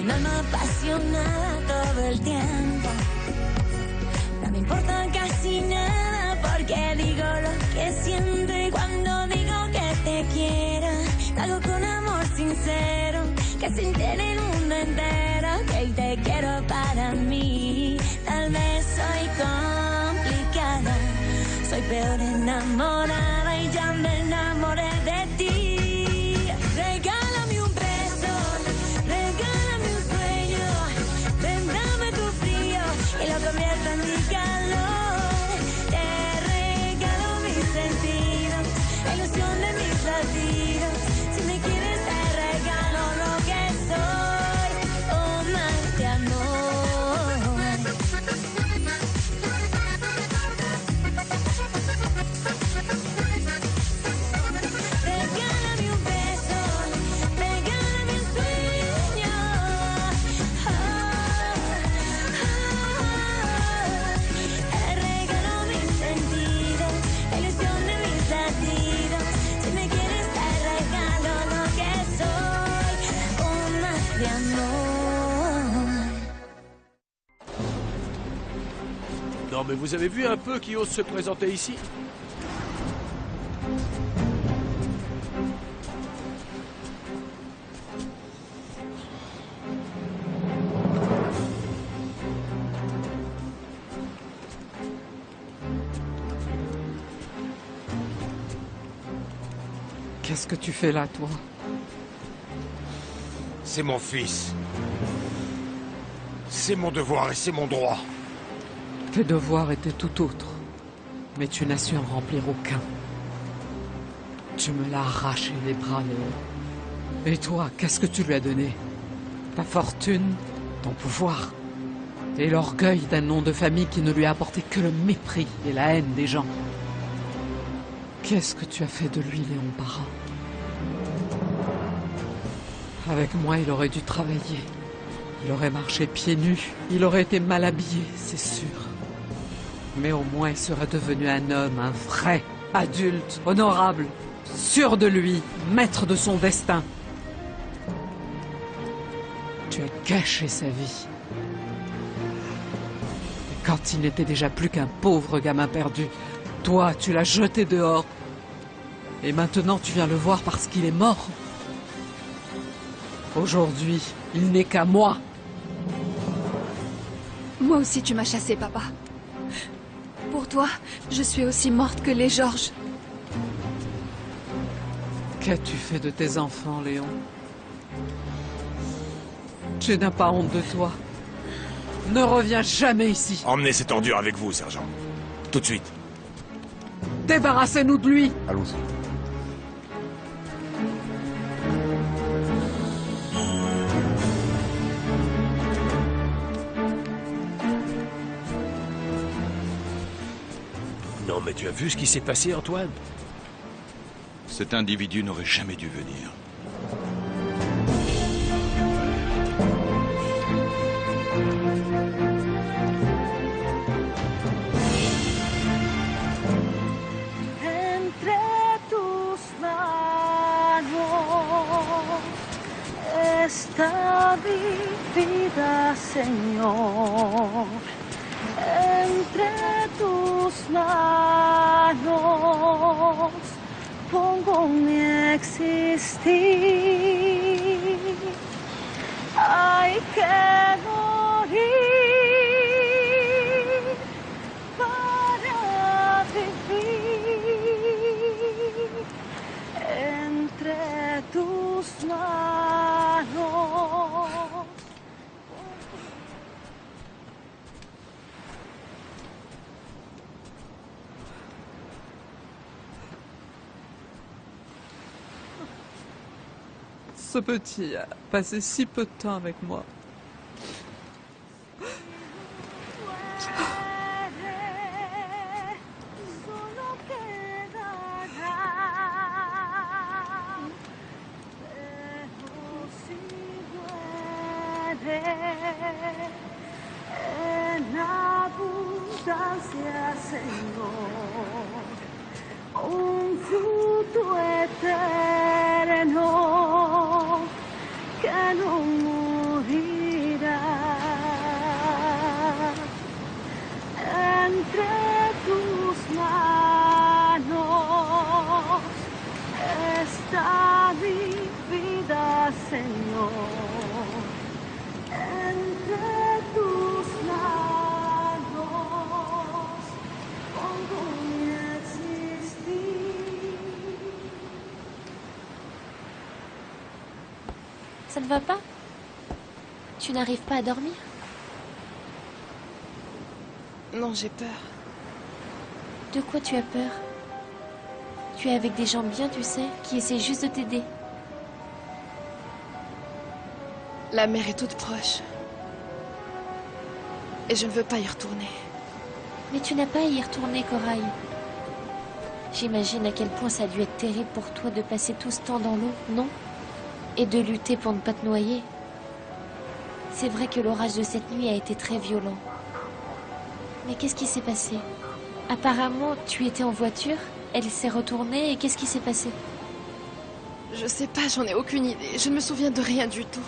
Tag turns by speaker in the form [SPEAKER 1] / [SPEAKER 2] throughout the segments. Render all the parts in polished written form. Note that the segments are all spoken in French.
[SPEAKER 1] un alma apasionada todo el tiempo. No me importa casi nada porque digo lo que siento y cuando digo que te quiero, lo hago con amor sincero, que se entere el mundo entero que te quiero para mí. Tal vez soy complicada, soy peor enamorada y ya me enamoré de ti. Regálame un beso, regálame un sueño, ven, dame tu frío y lo convierto en mi calor. Te regalo mis sentidos, la ilusión de mis latidos. Si me quieres te regalo lo que soy, un mar de amor. Regálame un beso, regálame un sueño. Te regalo mis sentidos, la ilusión de mis latidos. Si me quieres te regalo lo que soy, un mar de amor.
[SPEAKER 2] Non mais vous avez vu un peu qui ose se présenter ici?
[SPEAKER 3] Qu'est-ce que tu fais là, toi?
[SPEAKER 4] C'est mon fils. C'est mon devoir et c'est mon droit.
[SPEAKER 3] Tes devoirs étaient tout autres, mais tu n'as su en remplir aucun. Tu me l'as arraché des bras, Léon. Et toi, qu'est-ce que tu lui as donné? Ta fortune, ton pouvoir, et l'orgueil d'un nom de famille qui ne lui a apporté que le mépris et la haine des gens. Qu'est-ce que tu as fait de lui, Léon Parra? Avec moi, il aurait dû travailler. Il aurait marché pieds nus. Il aurait été mal habillé, c'est sûr. Mais au moins, il serait devenu un homme, un vrai adulte, honorable, sûr de lui, maître de son destin. Tu as gâché sa vie. Et quand il n'était déjà plus qu'un pauvre gamin perdu, toi, tu l'as jeté dehors. Et maintenant, tu viens le voir parce qu'il est mort. Aujourd'hui, il n'est qu'à moi.
[SPEAKER 5] Moi aussi tu m'as chassé, papa. Pour toi, je suis aussi morte que les Georges.
[SPEAKER 3] Qu'as-tu fait de tes enfants, Léon? Tu n'as pas honte de toi? Ne reviens jamais ici.
[SPEAKER 4] Emmenez cette ordure avec vous, sergent. Tout de suite.
[SPEAKER 3] Débarrassez-nous de lui.
[SPEAKER 4] Allons-y.
[SPEAKER 2] Non mais tu as vu ce qui s'est passé, Antoine?
[SPEAKER 6] Cet individu n'aurait jamais dû venir.
[SPEAKER 1] Entre tus manos está mi vida, Señor. Entre tus manos pongo mi existir. Hay que morir para vivir. Entre tus manos.
[SPEAKER 3] Ce petit a passé si peu de temps avec moi.
[SPEAKER 1] En abundancia, Señor, un fruto eterno que no morirá.
[SPEAKER 7] ne va pas? Tu n'arrives pas à dormir?
[SPEAKER 5] Non, j'ai peur.
[SPEAKER 7] De quoi tu as peur? Tu es avec des gens bien, tu sais, qui essaient juste de t'aider.
[SPEAKER 5] La mer est toute proche. Et je ne veux pas y retourner.
[SPEAKER 7] Mais tu n'as pas à y retourner, Corail. J'imagine à quel point ça a dû être terrible pour toi de passer tout ce temps dans l'eau, non? Et de lutter pour ne pas te noyer. C'est vrai que l'orage de cette nuit a été très violent. Mais qu'est-ce qui s'est passé? Apparemment, tu étais en voiture, elle s'est retournée et qu'est-ce qui s'est passé?
[SPEAKER 5] Je sais pas, j'en ai aucune idée. Je ne me souviens de rien du tout.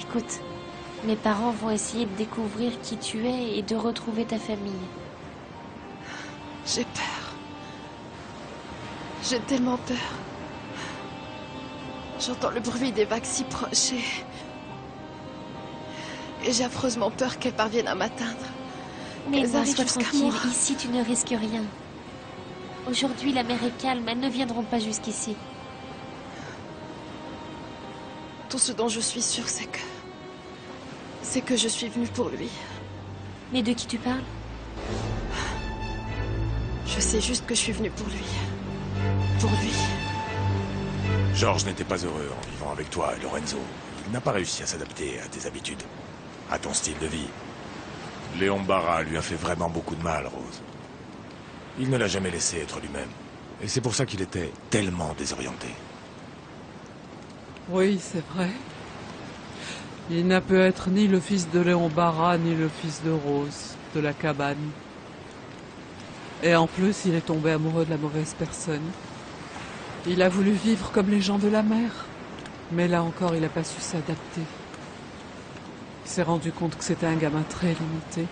[SPEAKER 7] Écoute, mes parents vont essayer de découvrir qui tu es et de retrouver ta famille.
[SPEAKER 5] J'ai peur. J'ai tellement peur. J'entends le bruit des vagues si proches et j'ai affreusement peur qu'elles parviennent à m'atteindre.
[SPEAKER 7] Mais
[SPEAKER 5] Elles
[SPEAKER 7] non,
[SPEAKER 5] arrivent
[SPEAKER 7] sois
[SPEAKER 5] jusqu'à
[SPEAKER 7] tranquille,
[SPEAKER 5] moi.
[SPEAKER 7] ici tu ne risques rien. Aujourd'hui la mer est calme, elles ne viendront pas jusqu'ici.
[SPEAKER 5] Tout ce dont je suis sûre, c'est que je suis venue pour lui.
[SPEAKER 7] Mais de qui tu parles?
[SPEAKER 5] Je sais juste que je suis venue pour lui. Pour lui.
[SPEAKER 4] Georges n'était pas heureux en vivant avec toi et Lorenzo. Il n'a pas réussi à s'adapter à tes habitudes, à ton style de vie. Léon Barra lui a fait vraiment beaucoup de mal, Rose. Il ne l'a jamais laissé être lui-même. Et c'est pour ça qu'il était tellement désorienté.
[SPEAKER 3] Oui, c'est vrai. Il n'a pu être ni le fils de Léon Barra, ni le fils de Rose, de la cabane. Et en plus, il est tombé amoureux de la mauvaise personne. Il a voulu vivre comme les gens de la mer. Mais là encore, il n'a pas su s'adapter. Il s'est rendu compte que c'était un gamin très limité.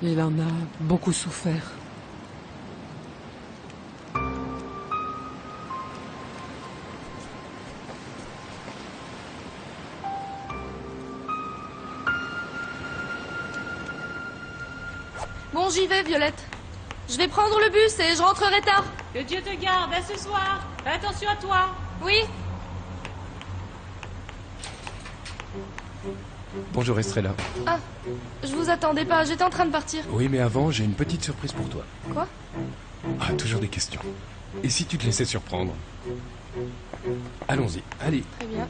[SPEAKER 3] Il en a beaucoup souffert.
[SPEAKER 8] Bon, j'y vais, Violette. Je vais prendre le bus et je rentrerai tard.
[SPEAKER 9] Que Dieu te garde, à ce soir. Fais attention à toi.
[SPEAKER 8] Oui.
[SPEAKER 10] Bonjour Estrella.
[SPEAKER 8] Ah, je vous attendais pas, j'étais en train de partir.
[SPEAKER 10] Oui, mais avant, j'ai une petite surprise pour toi.
[SPEAKER 8] Quoi?
[SPEAKER 10] Ah, toujours des questions. Et si tu te laissais surprendre? Allons-y, allez.
[SPEAKER 8] Très bien.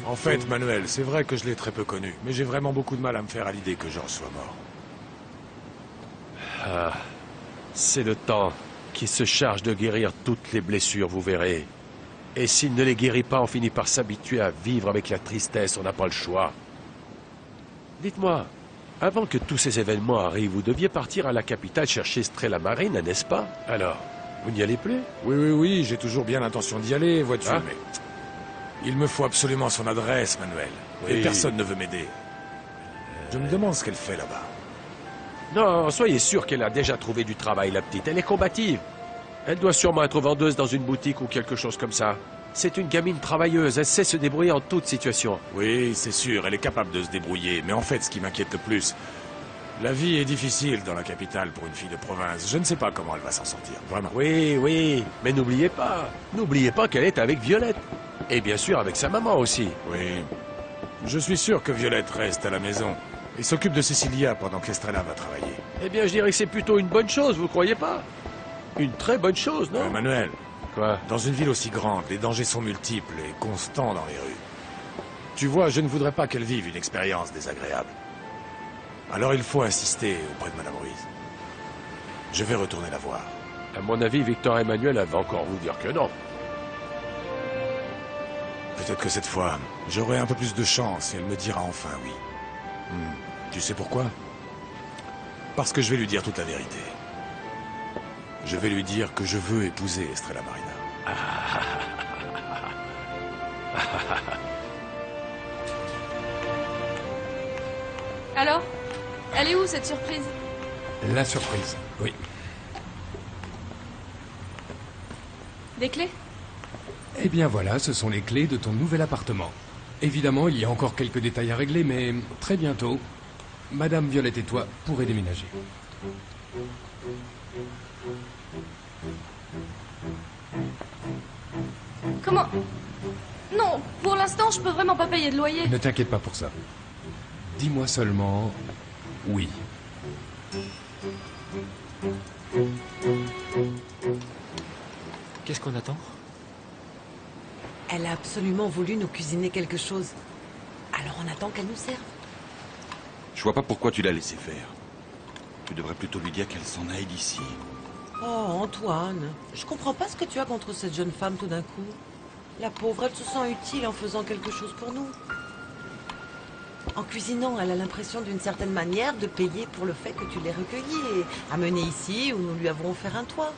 [SPEAKER 4] En fait, Manuel, c'est vrai que je l'ai très peu connu, mais j'ai vraiment beaucoup de mal à me faire à l'idée que Georges soit mort.
[SPEAKER 2] Ah, c'est le temps qui se charge de guérir toutes les blessures, vous verrez. Et s'il ne les guérit pas, on finit par s'habituer à vivre avec la tristesse, on n'a pas le choix. Dites-moi, avant que tous ces événements arrivent, vous deviez partir à la capitale chercher Strella Marina, n'est-ce pas? Alors, vous n'y allez plus?
[SPEAKER 4] Oui, j'ai toujours bien l'intention d'y aller, vois-tu,
[SPEAKER 2] Ah.
[SPEAKER 4] mais... Il me faut absolument son adresse, Manuel.
[SPEAKER 2] Oui.
[SPEAKER 4] Et personne ne veut m'aider. Je me demande ce qu'elle fait là-bas.
[SPEAKER 2] Non, soyez sûr qu'elle a déjà trouvé du travail, la petite. Elle est combative. Elle doit sûrement être vendeuse dans une boutique ou quelque chose comme ça. C'est une gamine travailleuse, elle sait se débrouiller en toute situation.
[SPEAKER 4] Oui, c'est sûr, elle est capable de se débrouiller. Mais en fait, ce qui m'inquiète le plus... La vie est difficile dans la capitale pour une fille de province. Je ne sais pas comment elle va s'en sortir, vraiment.
[SPEAKER 2] Oui, mais n'oubliez pas qu'elle est avec Violette. Et bien sûr avec sa maman aussi.
[SPEAKER 4] Oui. Je suis sûr que Violette reste à la maison et s'occupe de Cecilia pendant qu'Estrella va travailler.
[SPEAKER 2] Eh bien, je dirais que c'est plutôt une bonne chose, vous croyez pas? Une très bonne chose, non?
[SPEAKER 4] Manuel,
[SPEAKER 2] Quoi?
[SPEAKER 4] dans une ville aussi grande, les dangers sont multiples et constants dans les rues. Tu vois, je ne voudrais pas qu'elle vive une expérience désagréable. Alors il faut insister auprès de Madame Ruiz. Je vais retourner la voir.
[SPEAKER 2] À mon avis, Victor Emmanuel va encore vous dire que non.
[SPEAKER 4] Peut-être que cette fois, j'aurai un peu plus de chance et elle me dira enfin oui. Tu sais pourquoi? Parce que je vais lui dire toute la vérité. Je vais lui dire que je veux épouser Estrella Marina.
[SPEAKER 8] Alors? Elle est où, cette surprise?
[SPEAKER 10] La surprise, oui.
[SPEAKER 8] Des clés?
[SPEAKER 10] Eh bien voilà, ce sont les clés de ton nouvel appartement. Évidemment, il y a encore quelques détails à régler, mais très bientôt, Madame Violette et toi pourrez déménager.
[SPEAKER 8] Comment? Non, pour l'instant, je peux vraiment pas payer de loyer.
[SPEAKER 10] Ne t'inquiète pas pour ça. Dis-moi seulement... oui.
[SPEAKER 11] Qu'est-ce qu'on attend?
[SPEAKER 12] Elle a absolument voulu nous cuisiner quelque chose. Alors on attend qu'elle nous serve.
[SPEAKER 6] Je vois pas pourquoi tu l'as laissé faire. Tu devrais plutôt lui dire qu'elle s'en aille d'ici.
[SPEAKER 12] Oh, Antoine, je comprends pas ce que tu as contre cette jeune femme tout d'un coup. La pauvre, elle se sent utile en faisant quelque chose pour nous. En cuisinant, elle a l'impression d'une certaine manière de payer pour le fait que tu l'aies recueillie et amenée ici où nous lui avons offert un toit.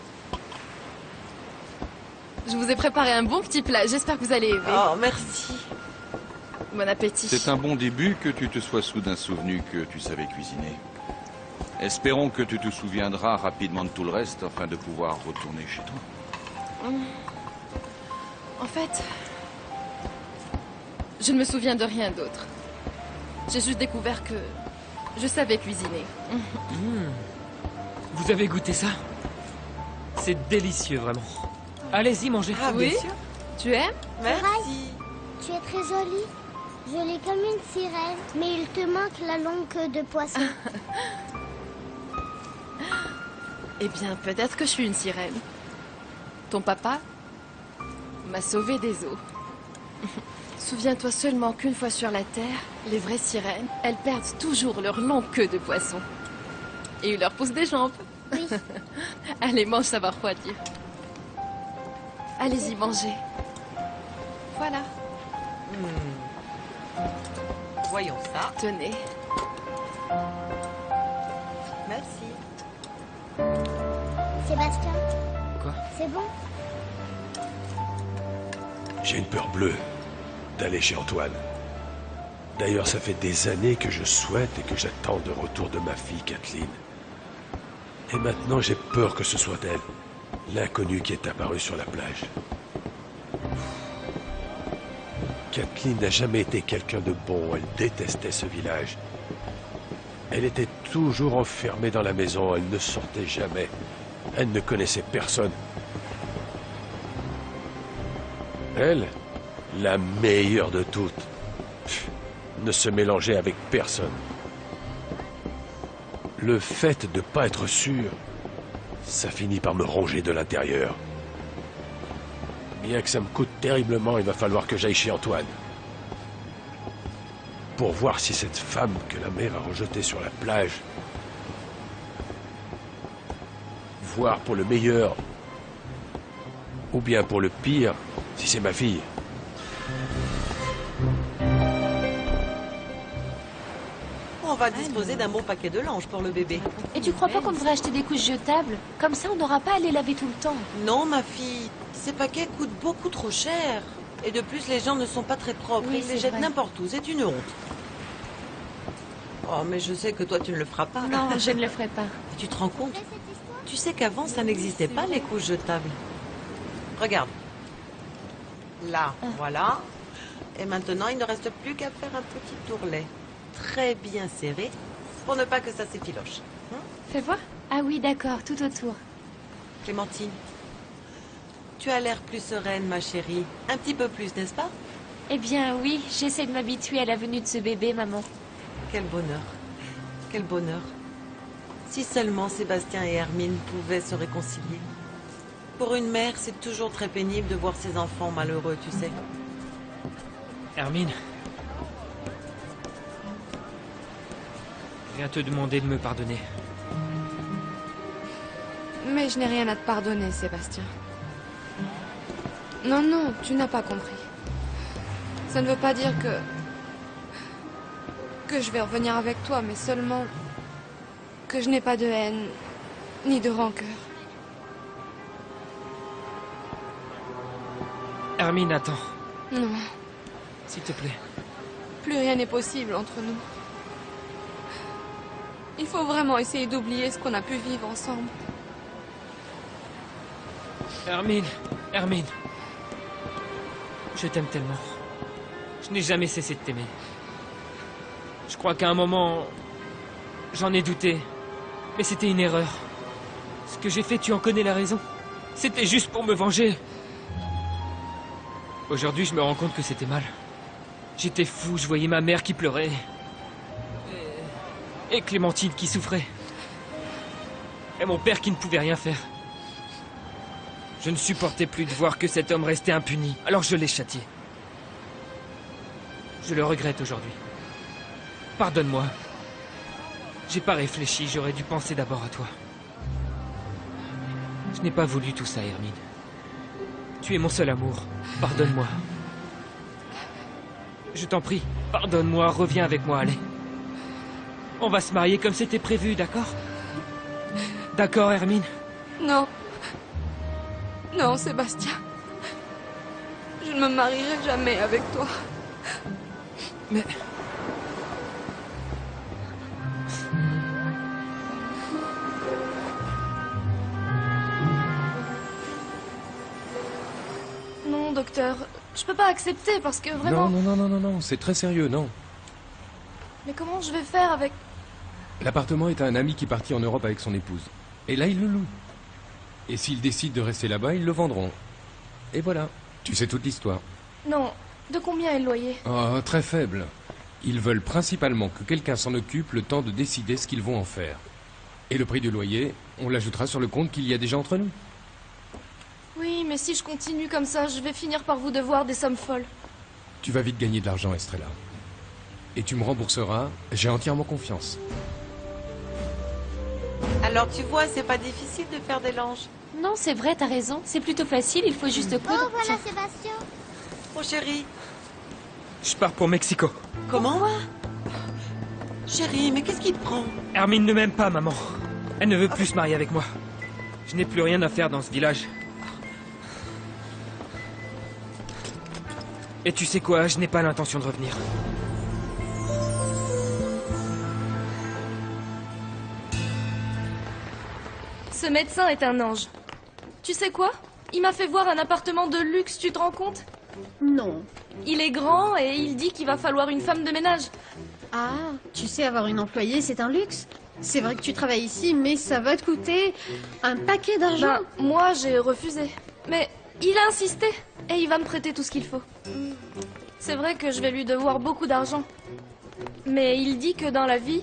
[SPEAKER 8] Je vous ai préparé un bon petit plat, j'espère que vous allez aimer.
[SPEAKER 12] Oh, merci.
[SPEAKER 8] Bon appétit.
[SPEAKER 6] C'est un bon début que tu te sois soudain souvenu que tu savais cuisiner. Espérons que tu te souviendras rapidement de tout le reste afin de pouvoir retourner chez toi.
[SPEAKER 8] En fait, je ne me souviens de rien d'autre. J'ai juste découvert que je savais cuisiner.
[SPEAKER 11] Vous avez goûté ça? C'est délicieux, vraiment. Allez-y, mangez.
[SPEAKER 12] Ah oui?
[SPEAKER 8] Tu aimes?
[SPEAKER 12] Merci.
[SPEAKER 13] Tu es très jolie. Jolie comme une sirène. Mais il te manque la longue queue de poisson.
[SPEAKER 8] Eh bien, peut-être que je suis une sirène. Ton papa m'a sauvée des eaux. Souviens-toi seulement qu'une fois sur la Terre, les vraies sirènes, elles perdent toujours leur longue queue de poisson. Et il leur pousse des jambes.
[SPEAKER 13] Oui.
[SPEAKER 8] Allez, mange, ça va refroidir. Allez-y, mangez. Voilà.
[SPEAKER 12] Voyons ça.
[SPEAKER 8] Tenez.
[SPEAKER 12] Merci.
[SPEAKER 13] Sébastien.
[SPEAKER 11] Quoi?
[SPEAKER 13] C'est bon?
[SPEAKER 2] J'ai une peur bleue d'aller chez Antoine. D'ailleurs, ça fait des années que je souhaite et que j'attends le retour de ma fille, Kathleen. Et maintenant, j'ai peur que ce soit elle, l'inconnue qui est apparue sur la plage. Kathleen n'a jamais été quelqu'un de bon, elle détestait ce village. Elle était toujours enfermée dans la maison, elle ne sortait jamais. Elle ne connaissait personne. Elle, la meilleure de toutes, ne se mélangeait avec personne. Le fait de ne pas être sûr, ça finit par me ronger de l'intérieur. Bien que ça me coûte terriblement, il va falloir que j'aille chez Antoine. Pour voir si cette femme que la mère a rejetée sur la plage... voir pour le meilleur, ou bien pour le pire, si c'est ma fille.
[SPEAKER 12] On va disposer d'un bon paquet de linge pour le bébé.
[SPEAKER 7] Et tu crois pas qu'on devrait acheter des couches jetables? Comme ça, on n'aura pas à les laver tout le temps.
[SPEAKER 12] Non, ma fille. Ces paquets coûtent beaucoup trop cher. Et de plus, les gens ne sont pas très propres.
[SPEAKER 7] Oui,
[SPEAKER 12] Ils les
[SPEAKER 7] c'est
[SPEAKER 12] jettent
[SPEAKER 7] vrai.
[SPEAKER 12] n'importe où. C'est une honte. Oh, mais je sais que toi, tu ne le feras pas.
[SPEAKER 7] Non, je ne le ferai pas.
[SPEAKER 12] Et tu te rends compte? Tu sais qu'avant, ça n'existait pas, les couches jetables. Regarde. Là, voilà. Et maintenant, il ne reste plus qu'à faire un petit ourlet. Très bien serré, pour ne pas que ça s'effiloche.
[SPEAKER 7] Fais voir. Ah oui, d'accord, tout autour.
[SPEAKER 12] Clémentine, tu as l'air plus sereine, ma chérie. Un petit peu plus, n'est-ce pas?
[SPEAKER 7] Eh bien oui, j'essaie de m'habituer à la venue de ce bébé, maman.
[SPEAKER 12] Quel bonheur. Quel bonheur. Si seulement Sébastien et Hermine pouvaient se réconcilier. Pour une mère, c'est toujours très pénible de voir ses enfants malheureux, tu sais.
[SPEAKER 11] Hermine. Je viens te demander de me pardonner.
[SPEAKER 8] Mais je n'ai rien à te pardonner, Sébastien. Non, non, tu n'as pas compris. Ça ne veut pas dire que je vais revenir avec toi, mais seulement que je n'ai pas de haine ni de rancœur.
[SPEAKER 11] Hermine, attends.
[SPEAKER 8] Non,
[SPEAKER 11] S'il te plaît.
[SPEAKER 8] plus rien n'est possible entre nous. Il faut vraiment essayer d'oublier ce qu'on a pu vivre ensemble.
[SPEAKER 11] Hermine, Hermine. Je t'aime tellement. Je n'ai jamais cessé de t'aimer. Je crois qu'à un moment, j'en ai douté. Mais c'était une erreur. Ce que j'ai fait, tu en connais la raison. C'était juste pour me venger. Aujourd'hui, je me rends compte que c'était mal. J'étais fou, je voyais ma mère qui pleurait. Et Clémentine qui souffrait. Et mon père qui ne pouvait rien faire. Je ne supportais plus de voir que cet homme restait impuni, alors je l'ai châtié. Je le regrette aujourd'hui. Pardonne-moi. J'ai pas réfléchi, j'aurais dû penser d'abord à toi. Je n'ai pas voulu tout ça, Hermine. Tu es mon seul amour. Pardonne-moi. Je t'en prie, pardonne-moi, reviens avec moi, allez. On va se marier comme c'était prévu, d'accord? D'accord, Hermine?
[SPEAKER 5] Non. Non, Sébastien. Je ne me marierai jamais avec toi.
[SPEAKER 11] Mais...
[SPEAKER 5] Non, docteur. Je peux pas accepter parce que vraiment...
[SPEAKER 10] Non, c'est très sérieux, non.
[SPEAKER 5] Mais comment je vais faire avec...
[SPEAKER 10] L'appartement est à un ami qui partit en Europe avec son épouse. Et là, il le loue. Et s'ils décident de rester là-bas, ils le vendront. Et voilà, tu sais toute l'histoire.
[SPEAKER 5] Non. De combien est le loyer?
[SPEAKER 10] Oh, très faible. Ils veulent principalement que quelqu'un s'en occupe le temps de décider ce qu'ils vont en faire. Et le prix du loyer, on l'ajoutera sur le compte qu'il y a déjà entre nous.
[SPEAKER 5] Oui, mais si je continue comme ça, je vais finir par vous devoir des sommes folles.
[SPEAKER 10] Tu vas vite gagner de l'argent, Estrella. Et tu me rembourseras, j'ai entièrement confiance.
[SPEAKER 12] Alors tu vois, c'est pas difficile de faire des langes.
[SPEAKER 7] Non, c'est vrai, t'as raison. C'est plutôt facile, il faut juste coudre.
[SPEAKER 13] Oh, voilà Sébastien.
[SPEAKER 12] Oh chérie.
[SPEAKER 11] Je pars pour Mexico.
[SPEAKER 12] Comment? Chérie, mais qu'est-ce qui te prend?
[SPEAKER 11] Hermine ne m'aime pas, maman. Elle ne veut plus se marier avec moi. Je n'ai plus rien à faire dans ce village. Et tu sais quoi, je n'ai pas l'intention de revenir.
[SPEAKER 5] Ce médecin est un ange. Tu sais quoi? Il m'a fait voir un appartement de luxe, tu te rends compte?
[SPEAKER 14] Non.
[SPEAKER 5] Il est grand et il dit qu'il va falloir une femme de ménage.
[SPEAKER 14] Ah, tu sais, avoir une employée, c'est un luxe. C'est vrai que tu travailles ici, mais ça va te coûter un paquet d'argent.
[SPEAKER 5] Ben, moi, j'ai refusé. Mais il a insisté et il va me prêter tout ce qu'il faut. C'est vrai que je vais lui devoir beaucoup d'argent. Mais il dit que dans la vie,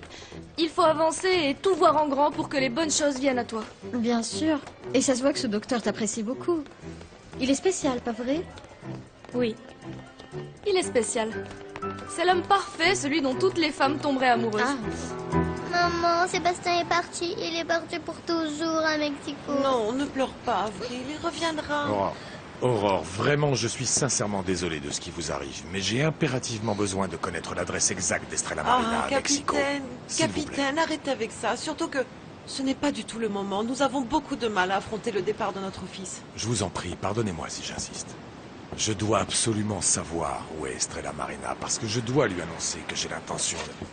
[SPEAKER 5] il faut avancer et tout voir en grand pour que les bonnes choses viennent à toi.
[SPEAKER 14] Bien sûr. Et ça se voit que ce docteur t'apprécie beaucoup. Il est spécial, pas vrai?
[SPEAKER 5] Oui. Il est spécial. C'est l'homme parfait, celui dont toutes les femmes tomberaient amoureuses.
[SPEAKER 13] Ah. Maman, Sébastien est parti. Il est parti pour toujours à Mexico.
[SPEAKER 12] Non, ne pleure pas, Avril. Il reviendra.
[SPEAKER 4] Aurore, vraiment, je suis sincèrement désolé de ce qui vous arrive, mais j'ai impérativement besoin de connaître l'adresse exacte d'Estrella Marina à Mexico.
[SPEAKER 12] Capitaine, arrêtez avec ça. Surtout que ce n'est pas du tout le moment. Nous avons beaucoup de mal à affronter le départ de notre fils.
[SPEAKER 4] Je vous en prie, pardonnez-moi si j'insiste. Je dois absolument savoir où est Estrella Marina, parce que je dois lui annoncer que j'ai l'intention de...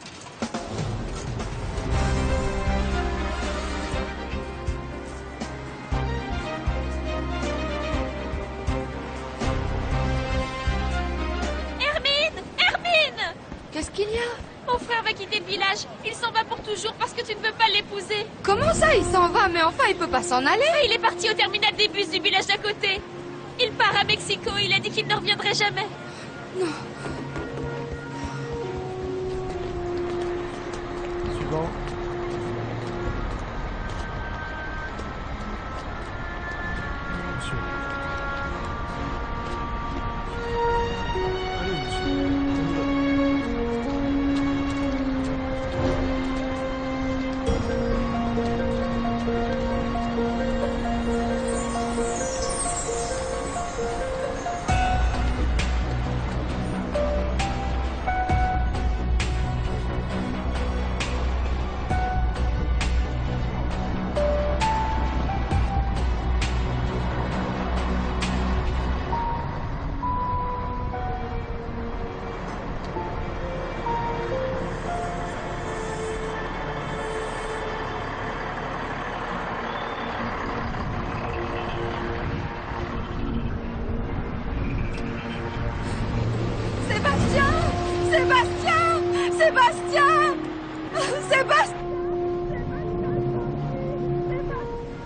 [SPEAKER 5] Qu'est-ce qu'il y a?
[SPEAKER 7] Mon frère va quitter le village. Il s'en va pour toujours parce que tu ne veux pas l'épouser.
[SPEAKER 5] Comment ça, il s'en va? Mais enfin, il peut pas s'en aller.
[SPEAKER 7] Il est parti au terminal des bus du village d'à côté. Il part à Mexico. Il a dit qu'il ne reviendrait jamais.
[SPEAKER 5] Non.
[SPEAKER 2] Suivant. Monsieur. Allez, monsieur.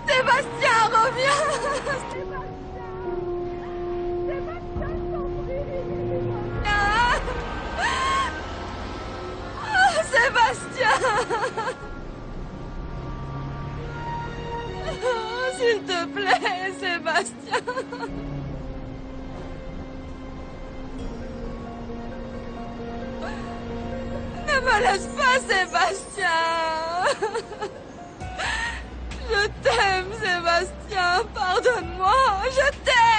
[SPEAKER 5] Sébastien, reviens! S'il te plaît, Sébastien. Ne me laisse pas, Sébastien. Je t'aime, Sébastien. Pardonne-moi. Je t'aime.